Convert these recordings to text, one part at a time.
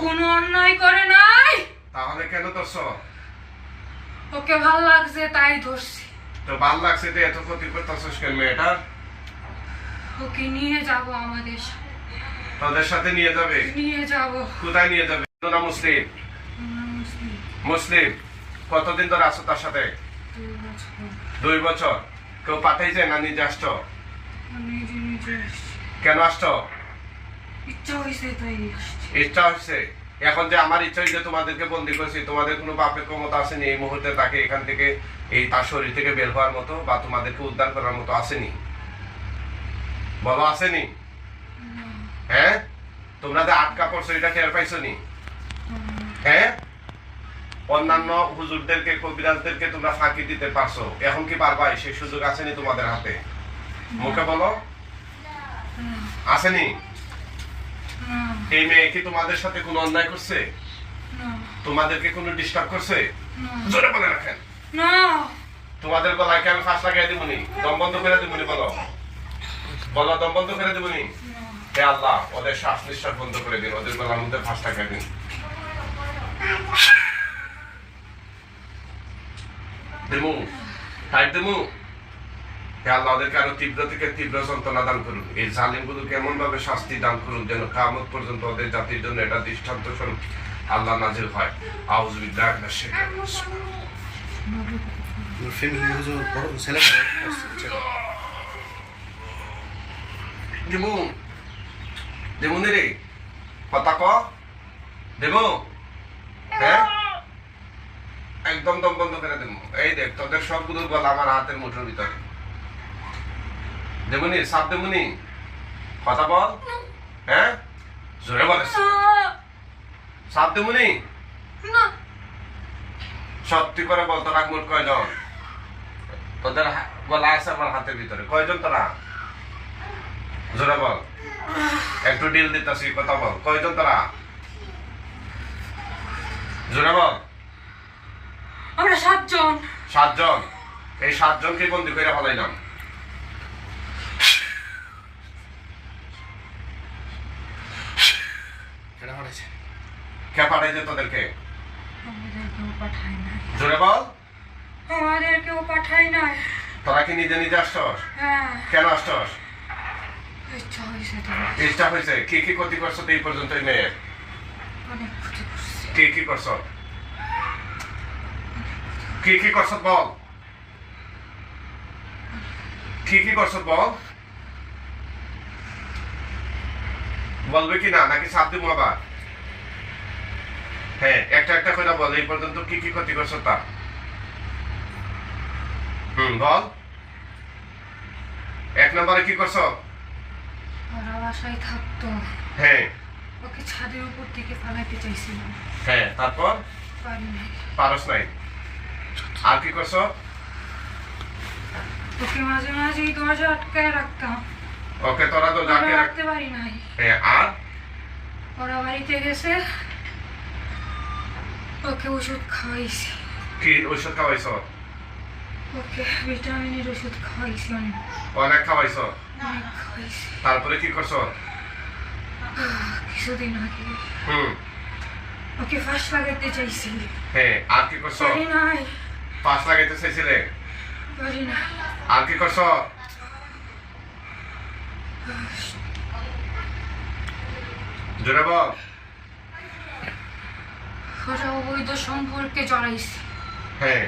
কোনো অন্যায় করে নাই। তাহলে কেন ধরছ? ওকে ভাল লাগছে তাই ধরছি। তো ভাল লাগছে তো এত ক্ষতি করতেছিস কেন মেয়েটার? ওকে নিয়ে যাব আমাদের সাথে। তোদের সাথে নিয়ে যাবে? নিয়ে যাব। কোথায় নিয়ে যাবে? না মুসলিম? মুসলিম। কতদিন ধরে আছো তার সাথে? 2 বছর। 2 বছর। কেউ পাঠাইছে না নিজে আসছো? নিজে নিজে আসছি। কেন আসছো? ইচ্ছা হয়েছে তাই আসছি। ইচ্ছা হচ্ছে। এখন যে আমার ইচ্ছা হয়েছে তোমাদেরকে বন্দি করেছি, তোমাদের কোনো বাপের ক্ষমতা আসেনি এই মুহূর্তে তাকে এখান থেকে এই তার শরীর থেকে বের হওয়ার মতো বা তোমাদেরকে উদ্ধার করার মতো আসেনি? বলো আসেনি? হ্যাঁ, তোমরা যে আটকা পড়ছো এটা টের পাইছো নি? হ্যাঁ, অন্যান্য হুজুরদেরকে কবিরাজদেরকে তোমরা ফাঁকি দিতে পারছো, এখন কি পারবা? সেই সুযোগ আসেনি তোমাদের হাতে? মুখে বলো আসেনি? এই মেয়ে কি তোমাদের সাথে কোনো অন্যায় করছে? তোমাদেরকে কোনো ডিস্টার্ব করছে? জোরে বলে রাখেন। না। তোমাদের গলায় কি আমি ফাঁস লাগাই দিবনি? দম বন্ধ করে দিবনি? বলো বলো, দম বন্ধ করে দিবনি? হে আল্লাহ, ওদের শ্বাস নিঃশ্বাস বন্ধ করে দিন, ওদের গলার মধ্যে ফাঁস লাগাই দিন। দেমু টাইট দেমু। হে আল্লাহ, ওদেরকে আরো তীব্র থেকে তীব্র যন্ত্রণা দান করুন। এই জালিমগুলোকে এমন ভাবে শাস্তি দান করুন যেন কিয়ামত পর্যন্ত ওদের জাতির জন্য এটা দৃষ্টান্ত স্বরূপ আল্লাহ নাজিল হয়। আউযু বিল্লাহি মিনাশ শাইতানির রাজিম। দেবু দেবু রে কথা ক দেবু। হ্যাঁ, একদম দম বন্ধ করে দেবো। এই দেখ তোদের সবগুলোর গলা আমার হাতের মুঠোর ভিতরে। দেবুনি সাপ দেবুনি, কথা বল। হ্যাঁ, জোরে বলে সাপ দেবুনি। সত্যি করে বল, তোরা মোট কয়জন? তোদের গলা আছে আমার হাতের ভিতরে, কয়জন তোরা? জোরে বল, একটু ডিল দিতেছি, কথা বল, কয়জন তোরা? জোরে বল। আমরা 7 জন। 7 জন। এই 7 জনকে বন্দি করে ফেলাইলাম। কে পাঠাইছে তোদেরকে? আমাদেরকেও পাঠায় নাই। জোরে বল। আমাদেরকেও পাঠায় নাই। তোরা কি নিজে নিজে আসছস? হ্যাঁ। কেন আসছস? ইচ্ছা হয়েছে তো। ইচ্ছা হয়েছে। কি কি ক্ষতি করছো এই পর্যন্ত এই মেয়ে? অনেক ক্ষতি করছে। কি কি করছো? কি কি করছো বল। কি কি করছো বল। বলবে কি না নাকি সাপ দিব আবার? হ্যাঁ, একটা একটা করে বল এই পর্যন্ত কি কি ক্ষতি করছো তা। বল। 1 নম্বরে কি করছো? ওরা বাসায় থাকতো। হ্যাঁ। ওকে ছাদের উপর থেকে ফালাইতে চাইছিলাম। হ্যাঁ, তারপর? পারি নাই। পারস নাই। আর কি করছো? ওকে মাঝে মাঝেই দরজা আটকায় রাখতাম। ওকে তোরা তো যাকে রাখতে পারি নাই। হ্যাঁ, আর? ওরা বাড়িতে গেছে, ওকে ওষুধ খাওয়াইছি। কি ওষুধ খাওয়াইছো? ওকে ভিটামিনের ওষুধ খাওয়াইছি। অনেক খাওয়াইছো? অনেক খাওয়াইছি। তারপরে কি করছো? কিছুদিন আগে ওকে ফাঁস লাগাইতে চাইছি। হ্যাঁ, আর কি করছো? পারি নাই। ফাঁস লাগাইতে চাইছিলে? পারি না। আর কি করছো? জোরে বল। ওরা অবৈধ সম্পর্কে জড়াইছি। হ্যাঁ,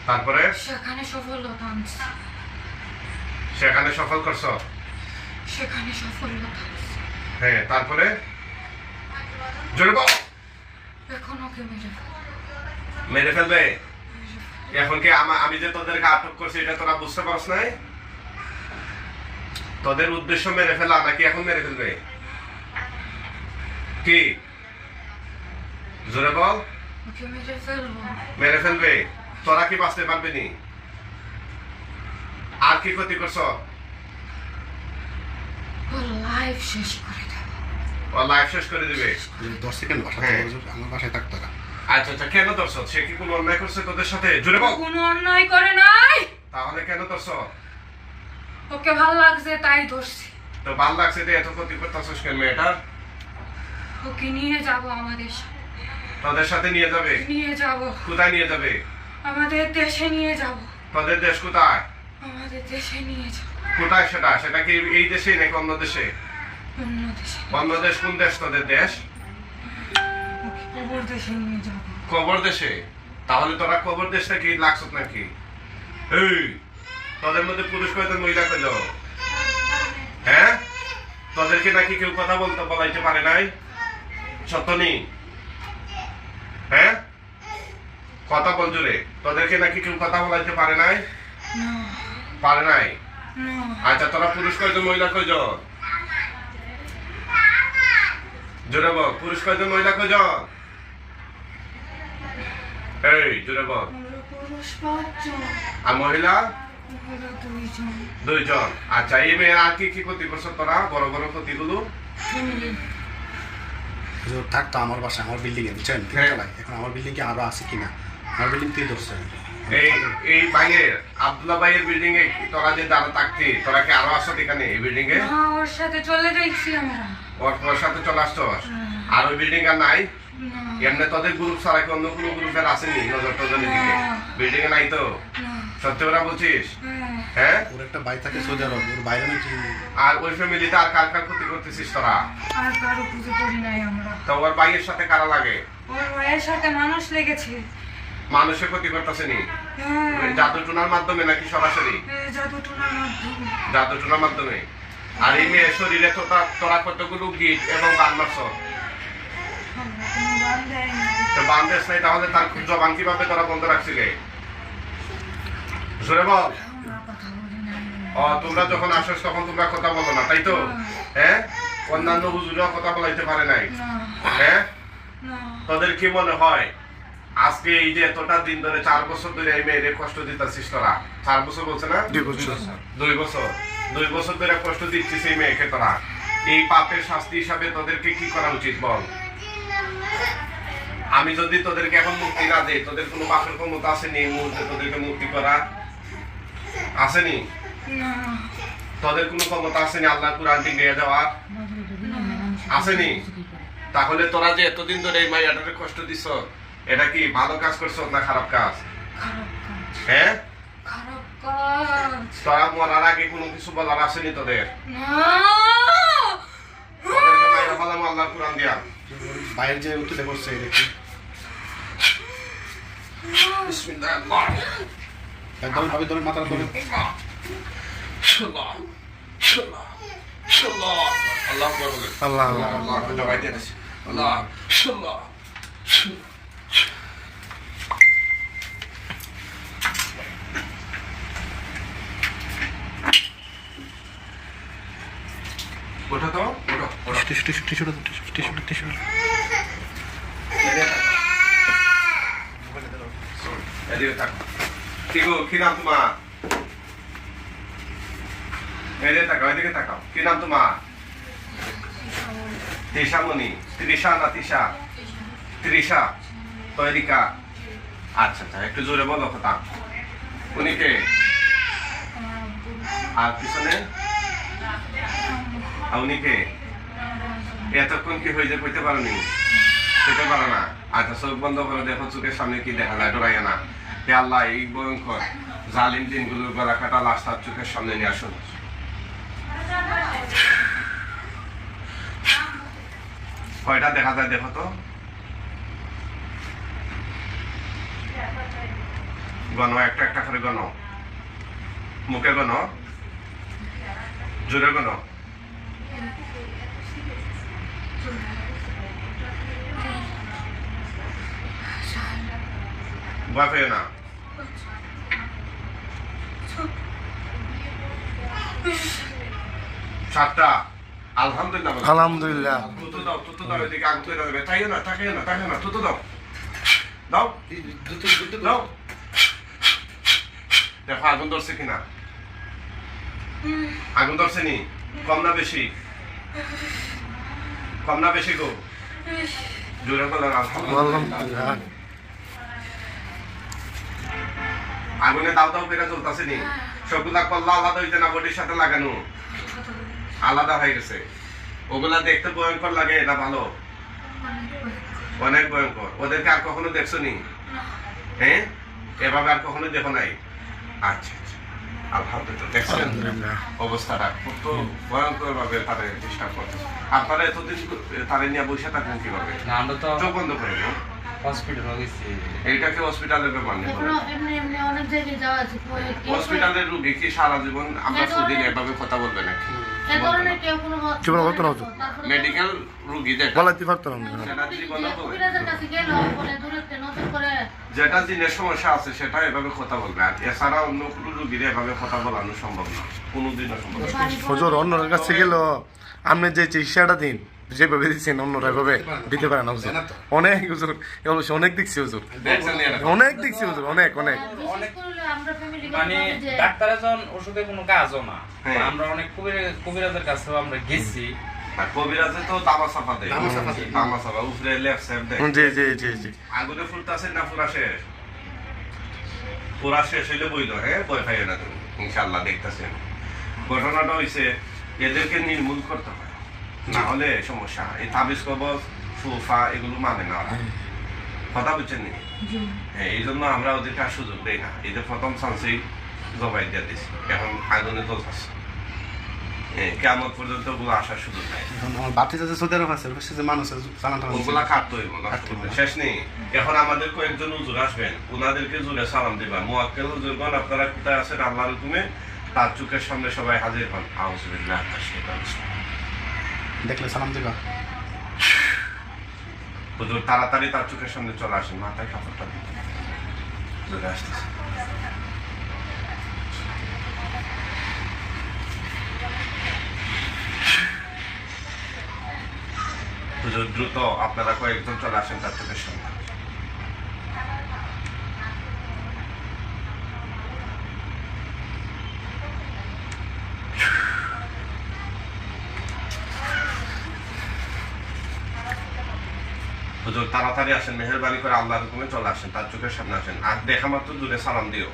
তারপরে? সেখানে সফলতা আনছি। সেখানে সফল করছো? সেখানে সফলতা আনছি। হ্যাঁ, তারপরে? জোরে বল। এখন ওকে মেরে ফেলবে? এখন কি আমি যে তোদেরকে আটক করছি এটা তোরা বুঝতে পারছ নাই? তোদের উদ্দেশ্য মেরে ফেলা নাকি এখন মেরে ফেলবে? কি জোরে বল। ওকে মেরে ফেলবো। মেরে ফেলবে? তোরা কি বাঁচতে পারবি নি? আর কি ক্ষতি করছো? ও লাইফ শেষ করে দেব। ও লাইফ শেষ করে দিবে? 10 সেকেন্ড আমার বাসায় থাকতো না। আচ্ছা আচ্ছা, কেন ধরছো? সে কি কোনো অন্যায় করছে তোদের সাথে? জোরে বল। কোনো অন্যায় করে নাই। তাহলে কেন ধরছো? ওকে ভাল লাগছে তাই ধরছি। তো ভাল লাগছে যে এত ক্ষতি করতেছিস কেন মেয়েটার? ওকে নিয়ে যাব আমাদের সাথে। তোদের সাথে নিয়ে যাবে? নিয়ে যাব। কোথায় নিয়ে যাবে? আমাদের দেশে নিয়ে যাব। তোদের দেশ কোথায়? আমাদের দেশে নিয়ে যাব। কোথায় সেটা? সেটা কি এই দেশে নাকি অন্য দেশে? অন্য দেশে। অন্য দেশ? কোন দেশ তোদের দেশ? ওকে কবর দেশে নিয়ে যাব। কবর দেশে? তাহলে তোরা কবর দেশটা কি লাগছত নাকি? এই তোদের মধ্যে পুরুষ কয়জন, মহিলা কয়জন? হ্যাঁ, তোদেরকে নাকি কেউ কথা বলাইতে পারে নাই? সত্য নেই? হ্যাঁ, কথা বল জোরে। তোদেরকে নাকি কেউ কথা বলাইতে পারে নাই? না পারে নাই? না। আচ্ছা, তোরা পুরুষ কয়জন, মহিলা কয়জন? জোরে বল, পুরুষ কয়জন, মহিলা কয়জন? এই জোরে বল। আমরা পুরুষ 5 জন। আর মহিলা? মহিলা 2 জন। 2 জন। আচ্ছা, এই মেয়ের আর কি কি ক্ষতি করছো তোরা? বড় বড় ক্ষতিগুলো? ফ্যামিলি। হুজুর থাকতো আমার বাসায়, আমার বিল্ডিং এ, বুঝছেন? হ্যাঁ। তিনতলায়। এখন আমার বিল্ডিং কি আরো আছে কিনা? আমার বিল্ডিং তুই ধরছে। এই ভাইয়ের, আব্দুল্লাহ ভাইয়ের বিল্ডিং এ তোরা যে দাঁড়া থাকতি, তোরা কি আরো আসো এখানে এই বিল্ডিং এ? না, ওর সাথে চলে যাইছি আমরা। ওর সাথে চলে আসছো? হ্যাঁ। আর ওই বিল্ডিং আর নাই? না এমনি তোদের গ্রুপ ছাড়া কি অন্য কোনো গ্রুপের আসেনি নজর টজরের দিকে? বিল্ডিং এ নাই তো? না। সত্যি ওরা বলছিস? হ্যাঁ। হ্যাঁ। ওর একটা ভাই থাকে সৌদি আরব, ওর বাইরে নাকি আর ওই ফ্যামিলিতে আর কার কার ক্ষতি করতেছিস তোরা? আর কারো পুজো করি নাই আমরা। তো ওর ভাইয়ের সাথে কারা লাগে? ওর ভাইয়ের সাথে মানুষ লেগেছে। মানুষের ক্ষতি করতেছে নি? হ্যাঁ। জাদু টুনার মাধ্যমে নাকি সরাসরি? জাদু টোনার মাধ্যমে। জাদু টুনার মাধ্যমে। আর এই মেয়ের শরীরে তোরা কতগুলো গিট এবং গান মারছ? আমরা কোনো গান দেয়নি। তো বান্দেশ নাই, তাহলে তার জবান কিভাবে তোরা বন্ধ রাখছিলে? জোরে বল। আমরা কথা বলি নাই। তোমরা যখন আসো তখন তোমরা কথা বলো না, তাই তো? হ্যাঁ, অন্যান্য হুজুরা কথা বলাইতে পারে নাই? না হ্যাঁ, না। তোদের কি মনে হয় আজকে এই যে এতটা দিন ধরে 4 বছর ধরে এই মেয়েরে কষ্ট দিতেছিস তোরা? 4 বছর বলছে না? 2 বছর। 2 বছর। 2 বছর ধরে কষ্ট দিচ্ছিস এই মেয়েকে তোরা। এই পাপের শাস্তি হিসাবে তোদেরকে কি করা উচিত বল? আমি যদি তোদেরকে এখন মুক্তি না দেই, তোদের কোনো পাপের ক্ষমতা আসেনি এই মুহূর্তে তোদেরকে মুক্তি করা? আসেনি? না। তোদের কোনো ক্ষমতা আসেনি আল্লাহ কুরআন দিয়ে যাওয়ার? আসেনি? তাহলে তোরা যে এতদিন ধরে এই মাইয়াটারে কষ্ট দিছ, এটা কি ভালো কাজ করছ না খারাপ কাজ? খারাপ কাজ। হ্যাঁ, খারাপ কাজ। তোরা মরার আগে কোনো কিছু বলার আসেনি তোদের? না। তোদেরকে মাইরা ফেলাম আল্লাহ কুরআন দিয়া। বাইরের যে উঠতে করছে এটা কি? বিসমিল্লাহ, আল্লাহ একদম ভাবে ধরে মাথাটা ধরে শাল্লাহ শাল্লাহ শাল্লাহ আল্লাহ আকবার বলে। আল্লাহ আল্লাহ জবাই দিয়ে দিছি। আল্লাহ শাল্লাহ শাল্লাহ। ওঠো তো, ওঠো, ওঠো। Tissue tissue tissue tissue tissue এদিকে থাকো। কি গো, কি নাম তোমার? এদিকে তাকাও, এদিকে তাকাও। কি নাম তোমার? তৃষামণি। তৃষা না তৃষা? তৃষা। তৈরিকা। আচ্ছা আচ্ছা, একটু জোরে বলো কথা। উনি কে? আর পিছনে? আর উনি কে? এতক্ষণ কি হয়ে যায় কইতে পারোনি? কইতে পারো না? আচ্ছা, চোখ বন্ধ করে দেখো চোখের সামনে কি দেখা যায়, ডরাইয়া না। হে আল্লাহ, এই ভয়ঙ্কর জালিম দিনগুলোর গলা কাটা লাশ তার চোখের সামনে নিয়ে আসুন। কয়টা দেখা যায় দেখো তো। গণ, একটা একটা করে গণ। মুখে গণ, জোরে গণ। ভয় পেও না। 7টা। আলহামদুলিল্লাহ বলো। আলহামদুলিল্লাহ। তুতো দাও, তুতো দাও, এদিকে আগুন তৈরি হবে। তাইও না, তাকাইও না, তাকাইও না, তুতো দাও। দাও, দাও। দেখো আগুন ধরছে কিনা। আগুন ধরছে নি? কম না বেশি? কম না বেশি গো? জোরে বলেন আলহামদুলিল্লাহ। আগুনে দাও দাও করে চলতেছে নি? সবগুলা কল্লা আলাদা হইতে না, বডির সাথে লাগানো আলাদা হয়ে গেছে। ওগুলা দেখতে ভয়ঙ্কর লাগে, এটা ভালো। অনেক ভয়ঙ্কর। ওদেরকে আর কখনো দেখছো নি? হ্যাঁ, এভাবে আর কখনো দেখো নাই? আচ্ছা আচ্ছা, আলহামদুলিল্লাহ। দেখছেন অবস্থাটা কত ভয়ঙ্কর ভাবে তাদের ডিস্টার্ব করতেছে। আপনারা এতদিন তাদের নিয়ে বসে থাকেন কিভাবে? আমরা তো চোখ বন্ধ করে দিন। হসপিটালে গেছি। এইটাকে হসপিটালের ব্যাপার নেই। এখনো এমনি অনেক জায়গায় যাওয়া আছে। হসপিটালের রুগী কি সারা জীবন আমরা শুধু এভাবে কথা বলবে নাকি? এ ধরনের কেউ কোনো জীবন হতো না হতো। মেডিকেল রুগী যেটা বলাতে পারতো না। সেটা জীবনে হবে। কবিরাজের কাছে গেল বলে দূরত্বে নতুন করে যেটা জিনের সমস্যা আছে সেটা এভাবে কথা বলবে, আর এছাড়া অন্য কোনো রুগীর এভাবে কথা বলানো সম্ভব না, কোনোদিনও সম্ভব না। হুজুর অন্যের কাছে গেল আপনি যে চিকিৎসাটা দিন যেভাবে দিচ্ছেন অন্যরা এভাবে দিতে পারে না হুজুর। অনেক হুজুর অবশ্যই অনেক দেখছি হুজুর, দেখছেন এরকম? অনেক দেখছি হুজুর, অনেক অনেক। বিশেষ করে আমরা ফ্যামিলি মানে ডাক্তারের যখন ওষুধে কোনো কাজও না, হ্যাঁ। আমরা অনেক কবিরাজের কাছেও আমরা গেছি। আর কবিরাজে তো তামা সাফা দেয়, তামা সাফা উপরে লেফট সাইড দেয়। জি জি জি জি। আগুনে ফুলতাছে না পুরা শেষ? পুরা শেষ হইলে বইল, হ্যাঁ বই খাইও না তুমি, ইনশাল্লাহ দেখতেছেন। ঘটনাটা হইছে এদেরকে নির্মূল করতে হয়, না হলে সমস্যা। এই তাবিজ কবজ সোফা এগুলো মানে না ওরা, কথা বুঝছেন নি? হ্যাঁ, এই জন্য আমরা ওদেরকে আর সুযোগ দেই না। এই যে প্রথম চান্সেই জবাই দিয়ে দিচ্ছি, এখন আগুনে জ্বলতেছে। কেমন পর্যন্ত ওগুলো আসার সুযোগ নাই। এখন আমার বাতি যাতে সৌদি আরব আছে ওর সাথে মানুষ জানাতে ওগুলা কাটতে হইব না, শেষ নেই। এখন আমাদের কয়েকজন হুজুর আসবেন, ওনাদেরকে জুড়ে সালাম দিবা। মুয়াক্কেল হুজুরগণ আপনারা কোথায় আছেন আল্লাহর হুকুমে তার চোখের সামনে সবাই হাজির হন। আউযুবিল্লাহ মিনাশ শাইতানির রাজিম। দেখলে সালাম দিবা। হুজুর তাড়াতাড়ি তার চোখের সামনে চলে আসেন, মাথায় কাপড়টা দিন। হুজুর আসতেছে। হুজুর দ্রুত আপনারা কয়েকজন চলে আসেন তার চোখের সামনে। হুজুর তাড়াতাড়ি আসেন, মেহেরবানি করে আল্লাহর হুকুমে চলে আসেন, তার চোখের সামনে আসেন। আর দেখা মাত্র দূরে সালাম দিও।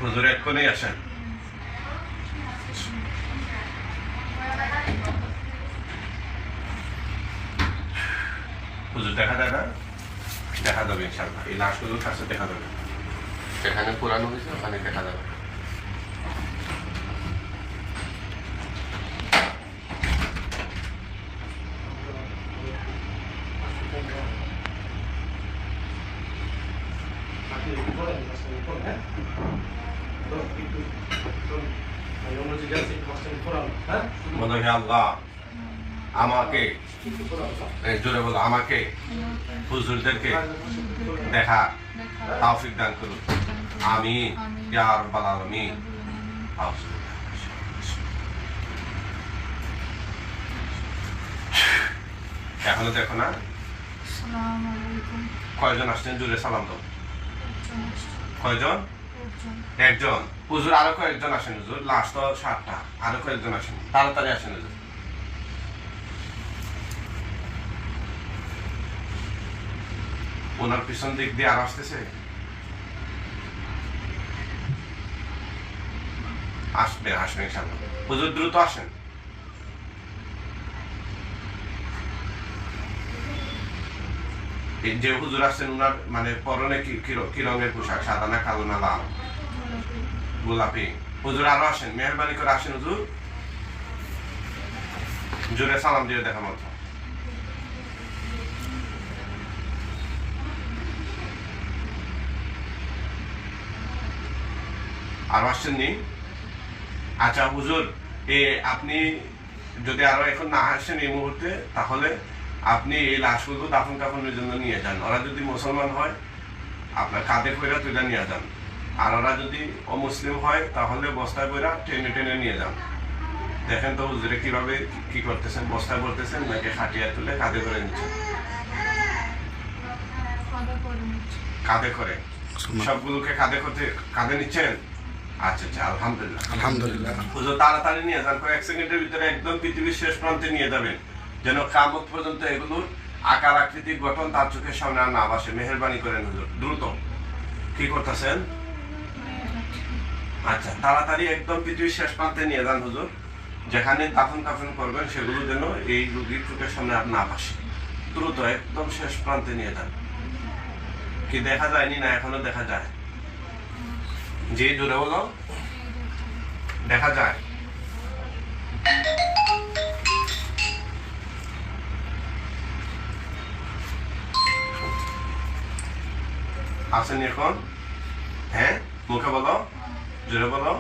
হুজুর এক্ষুনি আসেন। হুজুর দেখা যায় না? দেখা যাবে ইনশাআল্লাহ, এই লাশগুলোর কাছে দেখা যাবে। যেখানে পুরানো হয়েছে ওখানে দেখা যাবে। মনে হয় আল্লাহ আমাকে, জোরে বলো, আমাকে হুজুরদেরকে দেখা তৌফিক দান করুন। আমিন ইয়া রাব্বাল আলামিন। এখনো দেখো না? আসসালামু আলাইকুম। কয়জন আসছেন? জোরে সালাম দাও। কয়জন? একজন। হুজুর আরো কয়েকজন আসেন হুজুর, লাস্ট তো 7টা, আরো কয়েকজন আসেন, তাড়াতাড়ি আসেন হুজুর। ওনার পিছন দিক দিয়ে আর আসতেছে, আসবে আসবে ইনশাআল্লাহ। হুজুর দ্রুত আসেন। এই যে হুজুর আসছেন ওনার মানে পরনে কি রঙের পোশাক? সাদা না কালো না লাল? গোলাপি। হুজুর আরো আসেন, মেহরবানি করে আসেন হুজুর। জোরে সালাম দিয়ে দেখা মতো। আরো আসছেন নি? আচ্ছা হুজুর, আপনি যদি আরো এখন না আসেন এই মুহূর্তে, তাহলে আপনি এই লাশগুলো দাফন কাফনের জন্য নিয়ে যান। ওরা যদি মুসলমান হয় আপনার কাঁধে কইরা তুলে নিয়ে যান, আর ওরা যদি অমুসলিম হয় তাহলে বস্তায় কইরা টেনে টেনে নিয়ে যান। দেখেন তো হুজুরে কিভাবে কি করতেছেন, বস্তায় করতেছেন নাকি খাটিয়া তুলে কাঁধে করে নিচ্ছেন? কাঁধে করে। সবগুলোকে কাঁধে নিচ্ছেন? আচ্ছা আচ্ছা, আলহামদুলিল্লাহ আলহামদুলিল্লাহ। হুজুর তাড়াতাড়ি নিয়ে যান, কয়েক সেকেন্ডের ভিতরে একদম পৃথিবীর শেষ প্রান্তে নিয়ে যাবেন। যেন কিয়ামত পর্যন্ত এগুলোর আকার আকৃতি গঠন তার চোখের সামনে আর না আসে। মেহেরবানি করেন হুজুর, দ্রুত। কি করতেছেন? আচ্ছা, তাড়াতাড়ি একদম পৃথিবীর শেষ প্রান্তে নিয়ে যান হুজুর। যেখানে দাফন কাফন করবেন সেগুলো যেন এই রোগীর চোখের সামনে আর না আসে। দ্রুত একদম শেষ প্রান্তে নিয়ে যান। কি দেখা যায়নি? না এখনো দেখা যায়? জি, জোরে বলো। দেখা যায়? আসেনি এখন? হ্যাঁ, মুখে বলো, জোরে বলো।